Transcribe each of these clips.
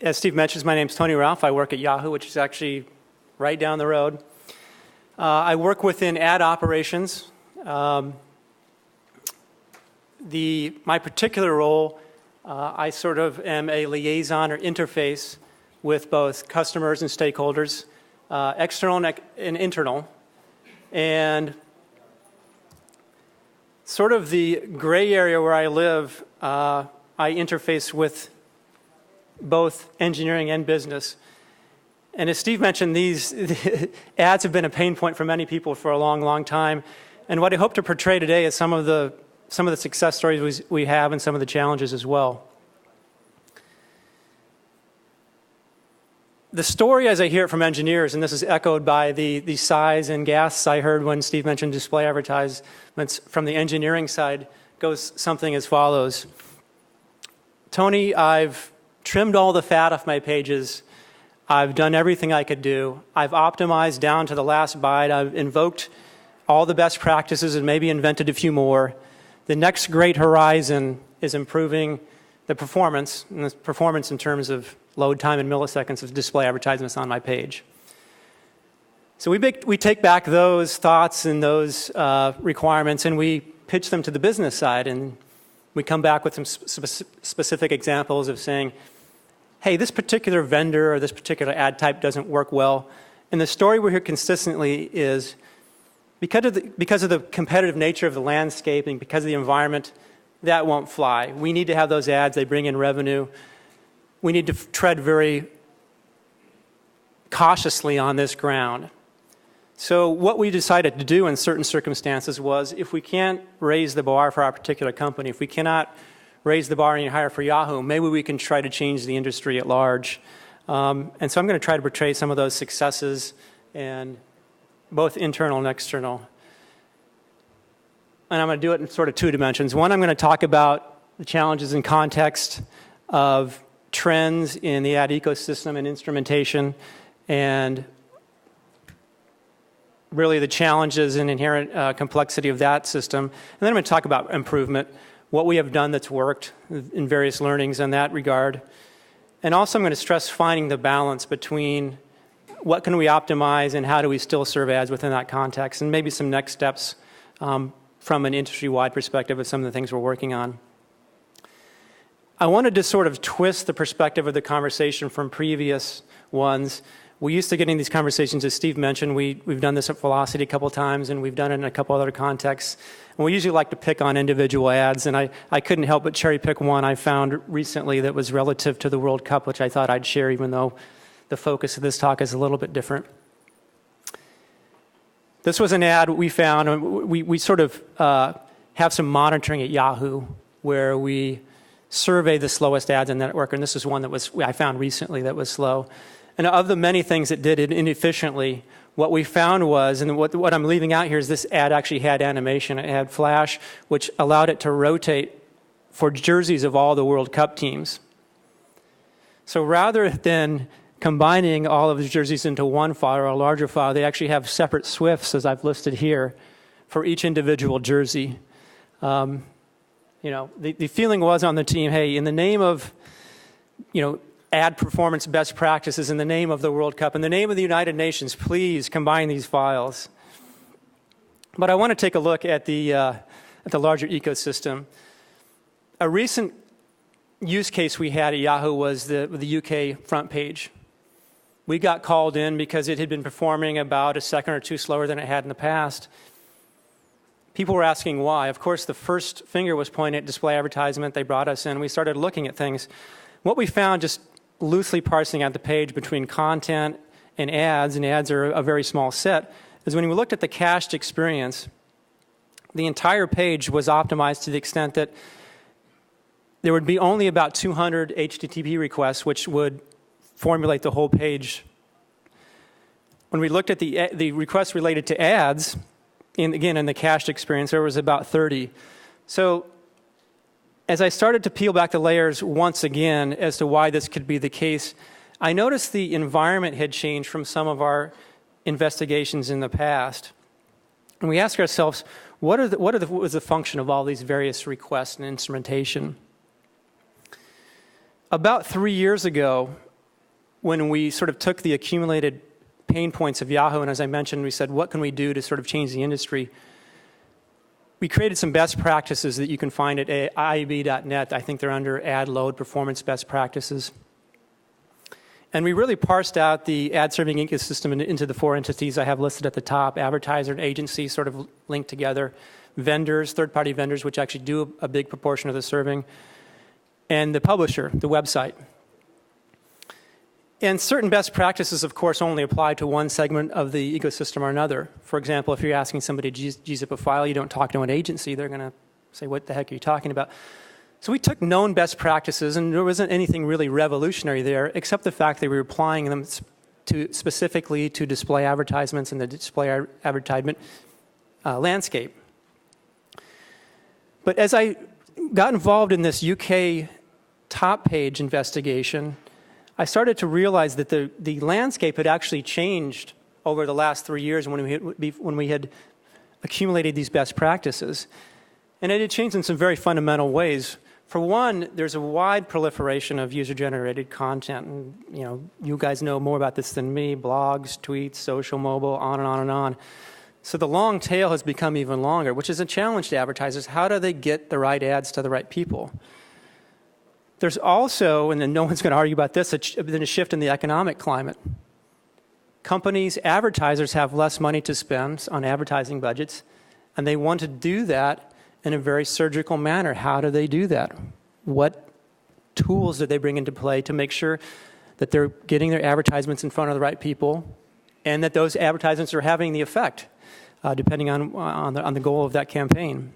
As Steve mentions, my name's Tony Ralph. I work at Yahoo, which is actually right down the road. I work within ad operations. My particular role, I sort of am a liaison or interface with both customers and stakeholders, external and internal. And sort of the gray area where I live, I interface with both engineering and business. And as Steve mentioned, these ads have been a pain point for many people for a long, long time. And what I hope to portray today is some of the success stories we have and some of the challenges as well. The story, as I hear it from engineers, and this is echoed by the sighs and gasps I heard when Steve mentioned display advertisements from the engineering side, goes something as follows. Tony, I've trimmed all the fat off my pages. I've done everything I could do. I've optimized down to the last byte. I've invoked all the best practices and maybe invented a few more. The next great horizon is improving the performance, and the performance in terms of load time in milliseconds of display advertisements on my page. So we take back those thoughts and those requirements and we pitch them to the business side, and we come back with some specific examples of saying, hey, this particular vendor or this particular ad type doesn't work well. And the story we hear consistently is because of the competitive nature of the landscape and because of the environment, that won't fly. We need to have those ads. They bring in revenue. We need to tread very cautiously on this ground. So what we decided to do in certain circumstances was, if we can't raise the bar for our particular company, if we cannot raise the bar any higher for Yahoo, maybe we can try to change the industry at large. And so I'm going to try to portray some of those successes, and both internal and external. And I'm going to do it in sort of two dimensions. One, I'm going to talk about the challenges in context of trends in the ad ecosystem and instrumentation, and really the challenges and inherent complexity of that system. And then I'm going to talk about improvement, what we have done that's worked in various learnings in that regard. And also I'm going to stress finding the balance between what can we optimize and how do we still serve ads within that context, and maybe some next steps from an industry-wide perspective of some of the things we're working on. I wanted to sort of twist the perspective of the conversation from previous ones. We used to get in these conversations, as Steve mentioned. We've done this at Velocity a couple of times, and we've done it in a couple other contexts. And we usually like to pick on individual ads, and I couldn't help but cherry pick one I found recently that was relative to the World Cup, which I thought I'd share, even though the focus of this talk is a little bit different. This was an ad we found, and we sort of have some monitoring at Yahoo where we survey the slowest ads in the network, and this is one that I found recently that was slow. And of the many things it did inefficiently, what we found was, and what I'm leaving out here is this ad actually had animation. It had flash, which allowed it to rotate for jerseys of all the World Cup teams. So rather than combining all of the jerseys into one file or a larger file, they actually have separate SWIFTs, as I've listed here, for each individual jersey. The feeling was on the team, hey, in the name of, ad performance best practices, in the name of the World Cup, in the name of the United Nations, please combine these files. But I want to take a look at the larger ecosystem. A recent use case we had at Yahoo was the UK front page. We got called in because it had been performing about a second or two slower than it had in the past. People were asking why. Of course, the first finger was pointing at display advertisement. They brought us in. We started looking at things. What we found, just loosely parsing out the page between content and ads are a very small set, is when we looked at the cached experience, the entire page was optimized to the extent that there would be only about 200 HTTP requests, which would formulate the whole page. When we looked at the requests related to ads, in the cached experience, there was about 30. So as I started to peel back the layers once again as to why this could be the case, I noticed the environment had changed from some of our investigations in the past. And we asked ourselves, what was the function of all these various requests and instrumentation? About 3 years ago, when we sort of took the accumulated pain points of Yahoo, and as I mentioned, we said, what can we do to sort of change the industry? We created some best practices that you can find at IAB.net. I think they're under ad load performance best practices. And we really parsed out the ad serving ecosystem into the 4 entities I have listed at the top: advertiser and agency, sort of linked together, vendors, third-party vendors, which actually do a big proportion of the serving, and the publisher, the website. And certain best practices, of course, only apply to one segment of the ecosystem or another. For example, if you're asking somebody to gzip a file, you don't talk to an agency. They're going to say, what the heck are you talking about? So we took known best practices, and there wasn't anything really revolutionary there, except the fact that we were applying them specifically to display advertisements and the display advertisement landscape. But as I got involved in this UK top page investigation, I started to realize that the landscape had actually changed over the last 3 years when we had accumulated these best practices. And it had changed in some very fundamental ways. For one, there's a wide proliferation of user-generated content. And, you guys know more about this than me: blogs, tweets, social, mobile, on and on and on. So the long tail has become even longer, which is a challenge to advertisers. How do they get the right ads to the right people? There's also, and then no one's going to argue about this, been a shift in the economic climate. Companies, advertisers have less money to spend on advertising budgets, and they want to do that in a very surgical manner. How do they do that? What tools do they bring into play to make sure that they're getting their advertisements in front of the right people, and that those advertisements are having the effect, depending on the goal of that campaign?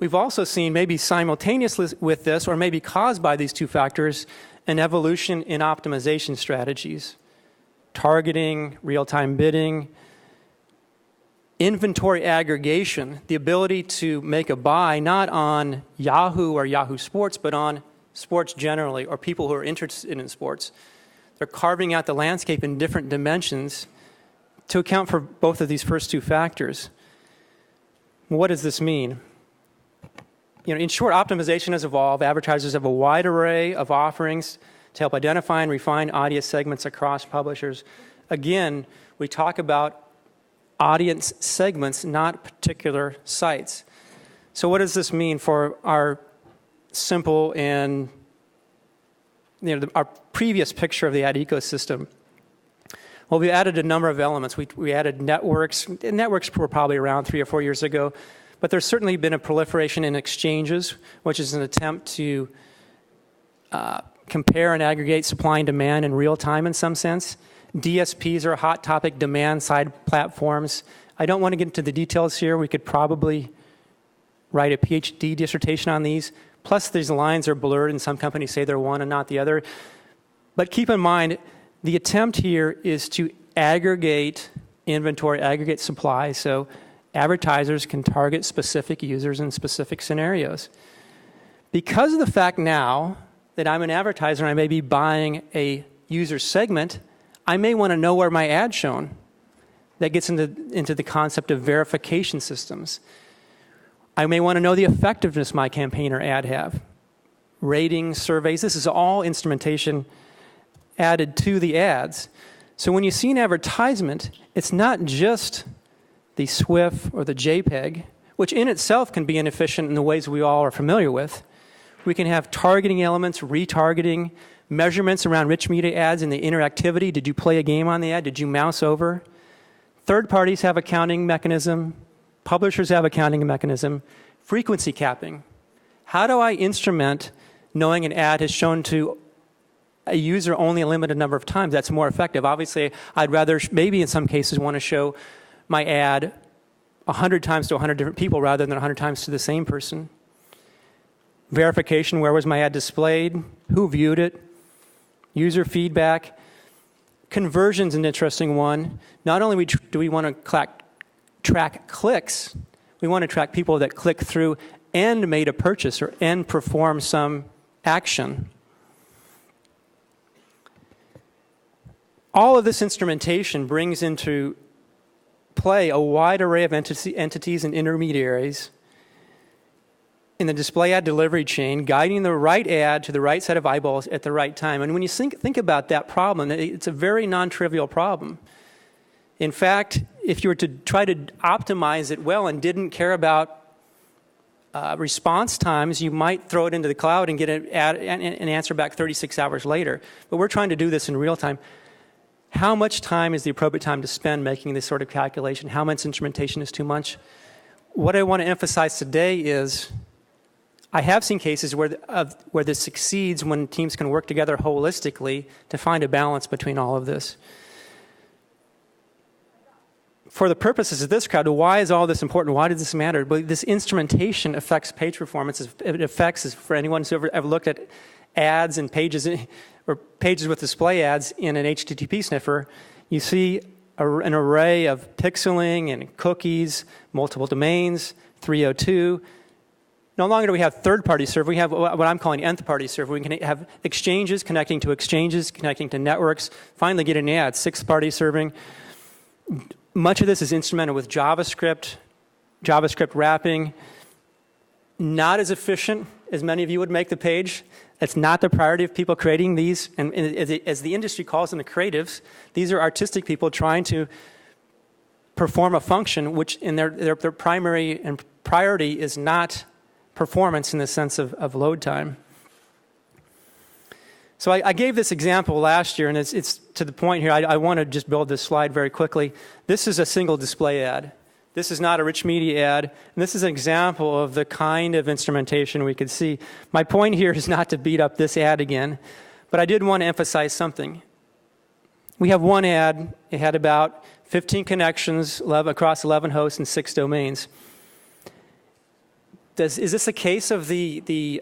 We've also seen, maybe simultaneously with this, or maybe caused by these two factors, an evolution in optimization strategies: targeting, real-time bidding, inventory aggregation, the ability to make a buy not on Yahoo or Yahoo Sports, but on sports generally, or people who are interested in sports. They're carving out the landscape in different dimensions to account for both of these first two factors. What does this mean? In short, optimization has evolved. Advertisers have a wide array of offerings to help identify and refine audience segments across publishers. Again, we talk about audience segments, not particular sites. So what does this mean for our simple and our previous picture of the ad ecosystem? Well, we added a number of elements. We added networks. Networks were probably around 3 or 4 years ago. But there's certainly been a proliferation in exchanges, which is an attempt to compare and aggregate supply and demand in real time in some sense. DSPs are a hot topic, demand-side platforms. I don't want to get into the details here. We could probably write a PhD dissertation on these. Plus, these lines are blurred, and some companies say they're one and not the other. But keep in mind, the attempt here is to aggregate inventory, aggregate supply, so advertisers can target specific users in specific scenarios. Because of the fact now that I'm an advertiser and I may be buying a user segment, I may want to know where my ad's shown. That gets into the concept of verification systems. I may want to know the effectiveness my campaign or ad have. Ratings, surveys, this is all instrumentation added to the ads. So when you see an advertisement, it's not just the SWIFT or the JPEG, which in itself can be inefficient in the ways we all are familiar with. We can have targeting elements, retargeting, measurements around rich media ads and the interactivity. Did you play a game on the ad? Did you mouse over? Third parties have a counting mechanism. Publishers have a counting mechanism. Frequency capping. How do I instrument knowing an ad has shown to a user only a limited number of times? That's more effective. Obviously, I'd rather maybe in some cases want to show my ad 100 times to 100 different people rather than 100 times to the same person. Verification, where was my ad displayed? Who viewed it? User feedback. Conversion's an interesting one. Not only do we want to track clicks, we want to track people that click through and made a purchase and perform some action. All of this instrumentation brings into play a wide array of entities and intermediaries in the display ad delivery chain, guiding the right ad to the right set of eyeballs at the right time. And when you think about that problem, it's a very non-trivial problem. In fact, if you were to try to optimize it well and didn't care about response times, you might throw it into the cloud and get an answer back 36 hours later. But we're trying to do this in real time. How much time is the appropriate time to spend making this sort of calculation? How much instrumentation is too much? What I want to emphasize today is I have seen cases where this succeeds when teams can work together holistically to find a balance between all of this. For the purposes of this crowd, why is all this important? Why does this matter? Well, this instrumentation affects page performance. It affects, for anyone who's ever looked at ads and pages, or pages with display ads in an HTTP sniffer, you see an array of pixeling and cookies, multiple domains, 302. No longer do we have third-party server. We have what I'm calling nth-party server. We can have exchanges, connecting to networks, finally get an ad, sixth-party serving. Much of this is instrumented with JavaScript wrapping. Not as efficient as many of you would make the page. It's not the priority of people creating these. And as the industry calls them the creatives, these are artistic people trying to perform a function which in their primary and priority is not performance in the sense of load time. So I gave this example last year, and it's to the point here. I want to just build this slide very quickly. This is a single display ad. This is not a rich media ad, and this is an example of the kind of instrumentation we could see. My point here is not to beat up this ad again, but I did want to emphasize something. We have one ad. It had about 15 connections across 11 hosts and 6 domains. Is this a case of the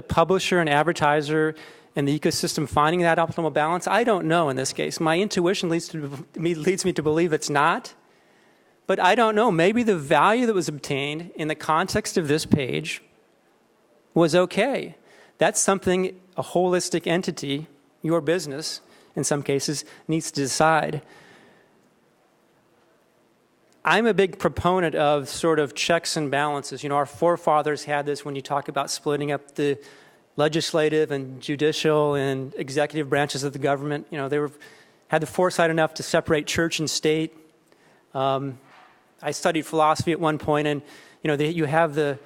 publisher and advertiser and the ecosystem finding that optimal balance? I don't know in this case. My intuition leads me to believe it's not. But I don't know. Maybe the value that was obtained in the context of this page was okay. That's something a holistic entity, your business in some cases, needs to decide. I'm a big proponent of sort of checks and balances. You know, our forefathers had this when you talk about splitting up the legislative and judicial and executive branches of the government. You know, had the foresight enough to separate church and state. I studied philosophy at one point, and you know, you have the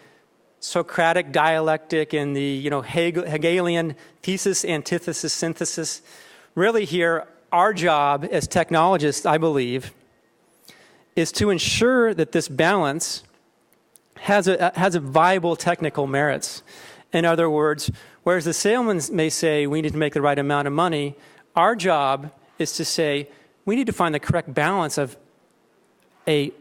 Socratic dialectic and the Hegelian thesis, antithesis, synthesis. Really, here, our job as technologists, I believe, is to ensure that this balance has a viable technical merits. In other words, whereas the salesman may say we need to make the right amount of money, our job is to say we need to find the correct balance of a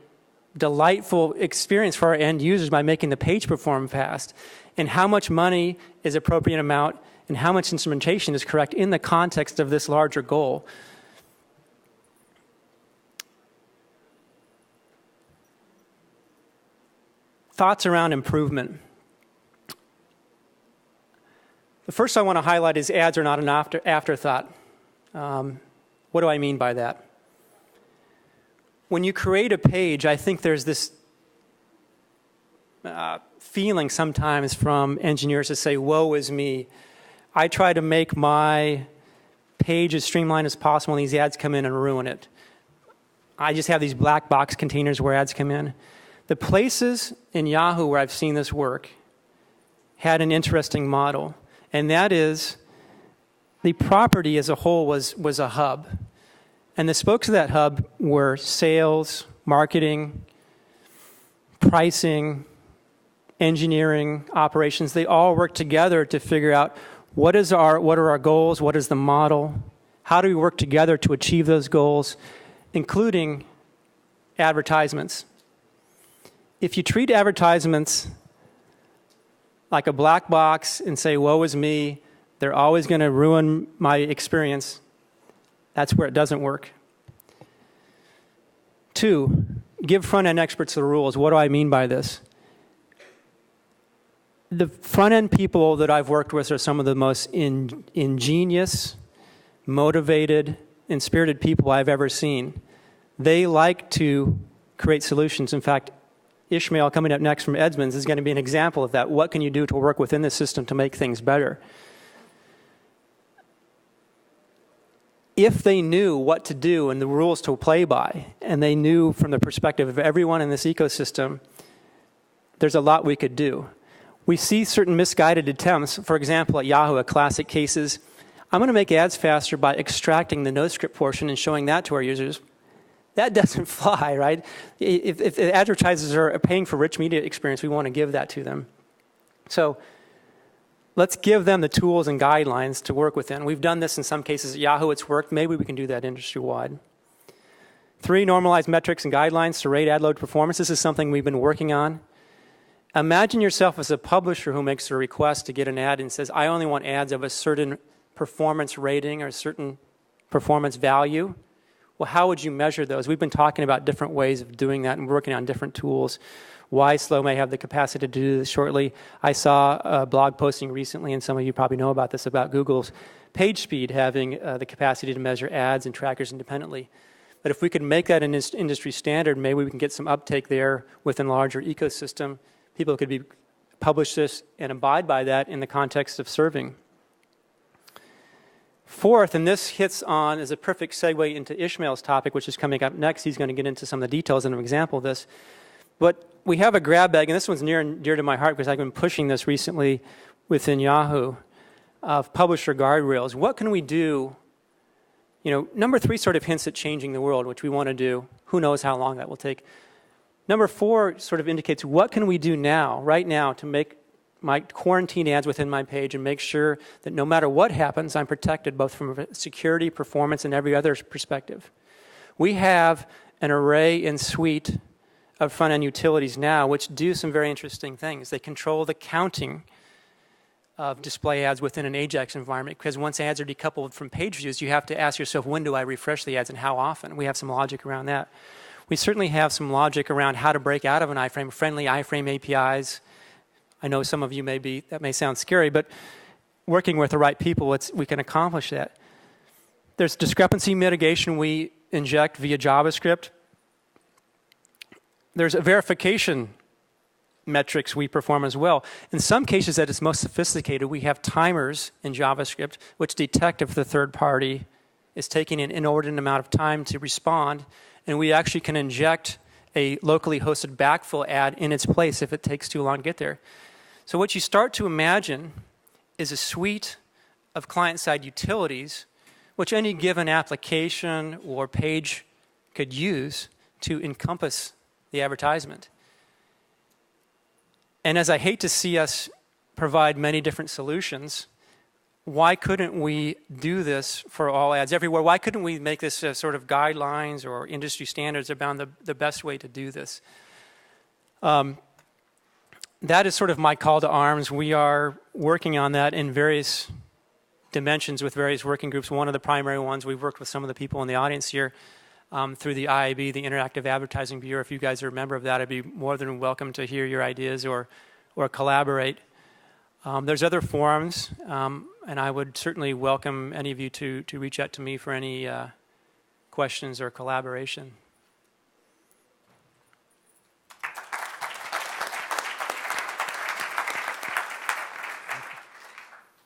delightful experience for our end users by making the page perform fast, and how much money is appropriate amount and how much instrumentation is correct in the context of this larger goal. Thoughts around improvement. The first I want to highlight is ads are not an afterthought. What do I mean by that? When you create a page, I think there's this feeling sometimes from engineers to say, woe is me. I try to make my page as streamlined as possible, and these ads come in and ruin it. I just have these black box containers where ads come in. The places in Yahoo where I've seen this work had an interesting model, and that is the property as a whole was a hub. And the spokes of that hub were sales, marketing, pricing, engineering, operations. They all work together to figure out what are our goals, what is the model, how do we work together to achieve those goals, including advertisements. If you treat advertisements like a black box and say, woe is me, they're always going to ruin my experience, that's where it doesn't work. 2, give front-end experts the rules. What do I mean by this? The front-end people that I've worked with are some of the most ingenious, motivated, and spirited people I've ever seen. They like to create solutions. In fact, Ishmael coming up next from Edmonds is going to be an example of that. What can you do to work within the system to make things better? If they knew what to do and the rules to play by, and they knew from the perspective of everyone in this ecosystem, there's a lot we could do. We see certain misguided attempts. For example, at Yahoo, a classic case is, I'm going to make ads faster by extracting the NoScript portion and showing that to our users. That doesn't fly, right? If advertisers are paying for rich media experience, we want to give that to them. So let's give them the tools and guidelines to work within. We've done this in some cases at Yahoo. It's worked. Maybe we can do that industry-wide. 3, normalize metrics and guidelines to rate ad load performance. This is something we've been working on. Imagine yourself as a publisher who makes a request to get an ad and says, I only want ads of a certain performance rating or a certain performance value. Well, how would you measure those? We've been talking about different ways of doing that and working on different tools. Wislow may have the capacity to do this shortly. I saw a blog posting recently, and some of you probably know about this, about Google's PageSpeed having the capacity to measure ads and trackers independently. But if we could make that an industry standard, maybe we can get some uptake there within a larger ecosystem. People could publish this and abide by that in the context of serving. 4th, and this hits on as a perfect segue into Ishmael's topic, which is coming up next. He's going to get into some of the details and an example of this. But we have a grab bag, and this one's near and dear to my heart because I've been pushing this recently within Yahoo, of publisher guardrails. What can we do? Number 3 sort of hints at changing the world, which we want to do. Who knows how long that will take. Number 4 sort of indicates what can we do now, right now, to make my quarantine ads within my page and make sure that no matter what happens, I'm protected both from security, performance, and every other perspective. We have an array and suite of front-end utilities now which do some very interesting things. They control the counting of display ads within an AJAX environment, because once ads are decoupled from page views, you have to ask yourself, when do I refresh the ads and how often? We have some logic around that. We certainly have some logic around how to break out of an iframe, friendly iframe APIs. I know some of you that may sound scary, but working with the right people, we can accomplish that. There's discrepancy mitigation we inject via JavaScript. There's a verification metrics we perform as well. In some cases that is most sophisticated, we have timers in JavaScript which detect if the third party is taking an inordinate amount of time to respond, and we actually can inject a locally hosted backfill ad in its place if it takes too long to get there. So what you start to imagine is a suite of client-side utilities which any given application or page could use to encompass the advertisement. And as I hate to see us provide many different solutions, why couldn't we do this for all ads everywhere? Why couldn't we make this sort of guidelines or industry standards around the best way to do this? That is sort of my call to arms. We are working on that in various dimensions with various working groups. One of the primary ones, we've worked with some of the people in the audience here through the IAB, the Interactive Advertising Bureau. If you guys are a member of that, I'd be more than welcome to hear your ideas or collaborate. There's other forums, and I would certainly welcome any of you to reach out to me for any questions or collaboration.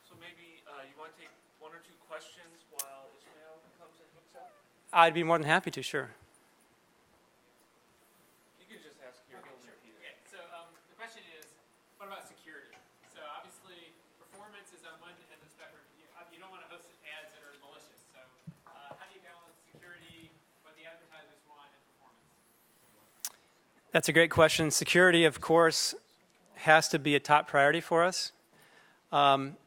So maybe you want to take 1 or 2 questions while Ishmael comes and hooks up? I'd be more than happy to, sure. You can just ask your Sure. Okay, so the question is, what about security? So obviously, performance is on one end of the spectrum. You don't want to host ads that are malicious. So how do you balance security, what the advertisers want, and performance? That's a great question. Security, of course, has to be a top priority for us. To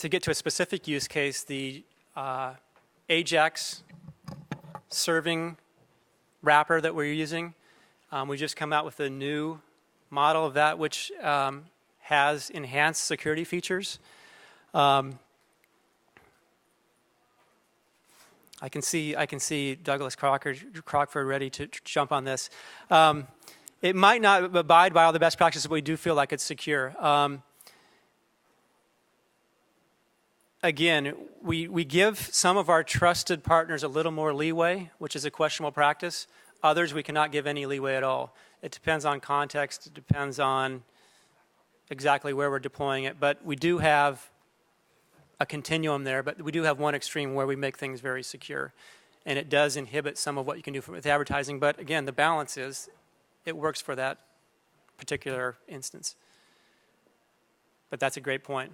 get to a specific use case, the AJAX serving wrapper that we're using, we just come out with a new model of that which has enhanced security features. I can see Douglas Crockford ready to jump on this. It might not abide by all the best practices, but we do feel like it's secure. Again, we give some of our trusted partners a little more leeway, which is a questionable practice. Others, we cannot give any leeway at all. It depends on context. It depends on exactly where we're deploying it. But we do have a continuum there, but we do have one extreme where we make things very secure. And it does inhibit some of what you can do with advertising. But again, the balance is it works for that particular instance. But that's a great point.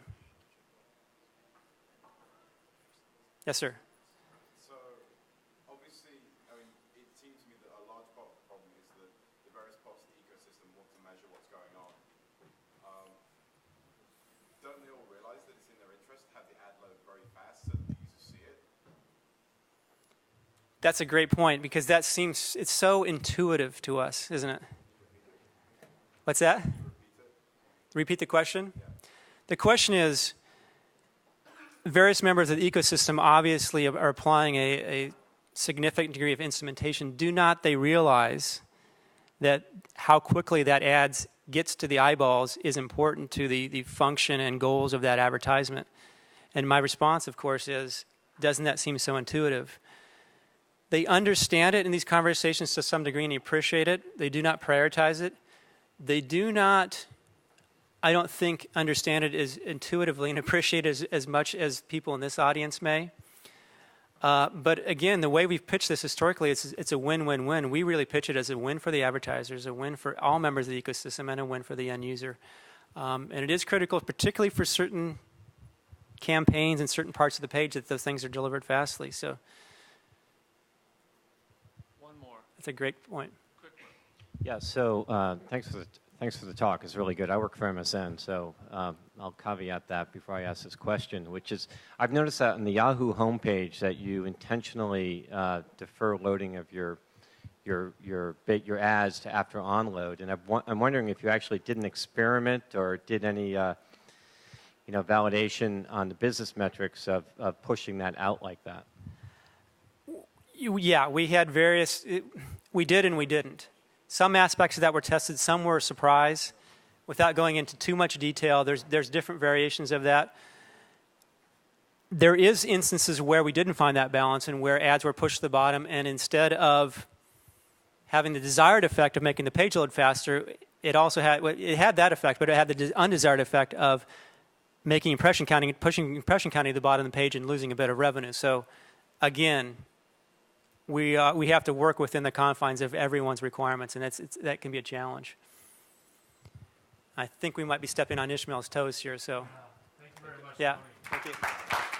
Yes, sir. So, obviously, I mean, it seems to me that a large part of the problem is that the various parts of the ecosystem want to measure what's going on. Don't they all realize that it's in their interest to have the ad load very fast so that the users see it? That's a great point because that seems, it's so intuitive to us, isn't it? What's that? Repeat the question? Yeah. The question is, various members of the ecosystem obviously are applying a significant degree of instrumentation. Do not they realize that how quickly that ads gets to the eyeballs is important to the function and goals of that advertisement? And my response, of course, is, doesn't that seem so intuitive? They understand it in these conversations to some degree and appreciate it. They do not prioritize it. They do not, I don't think, understand it as intuitively and appreciate it as much as people in this audience may. But again, the way we've pitched this historically, it's a win-win-win. We really pitch it as a win for the advertisers, a win for all members of the ecosystem, and a win for the end user. And it is critical, particularly for certain campaigns and certain parts of the page, that those things are delivered fastly. So One more, that's a great point. quick one. Yeah, so thanks for the talk. It's really good. I work for MSN, so I'll caveat that before I ask this question, which is, I've noticed that on the Yahoo homepage that you intentionally defer loading of your ads to after onload, and I'm wondering if you actually did an experiment or did any validation on the business metrics of pushing that out like that. Yeah, we had various, we did and we didn't. Some aspects of that were tested, some were a surprise. Without going into too much detail, there's different variations of that. There is instances where we didn't find that balance and where ads were pushed to the bottom, and instead of having the desired effect of making the page load faster, it had that effect, but it had the undesired effect of making impression counting, pushing impression counting to the bottom of the page and losing a bit of revenue. So again, we have to work within the confines of everyone's requirements, and that can be a challenge. I think we might be stepping on Ishmael's toes here, so. Thank you very much. Yeah, Tony. thank you.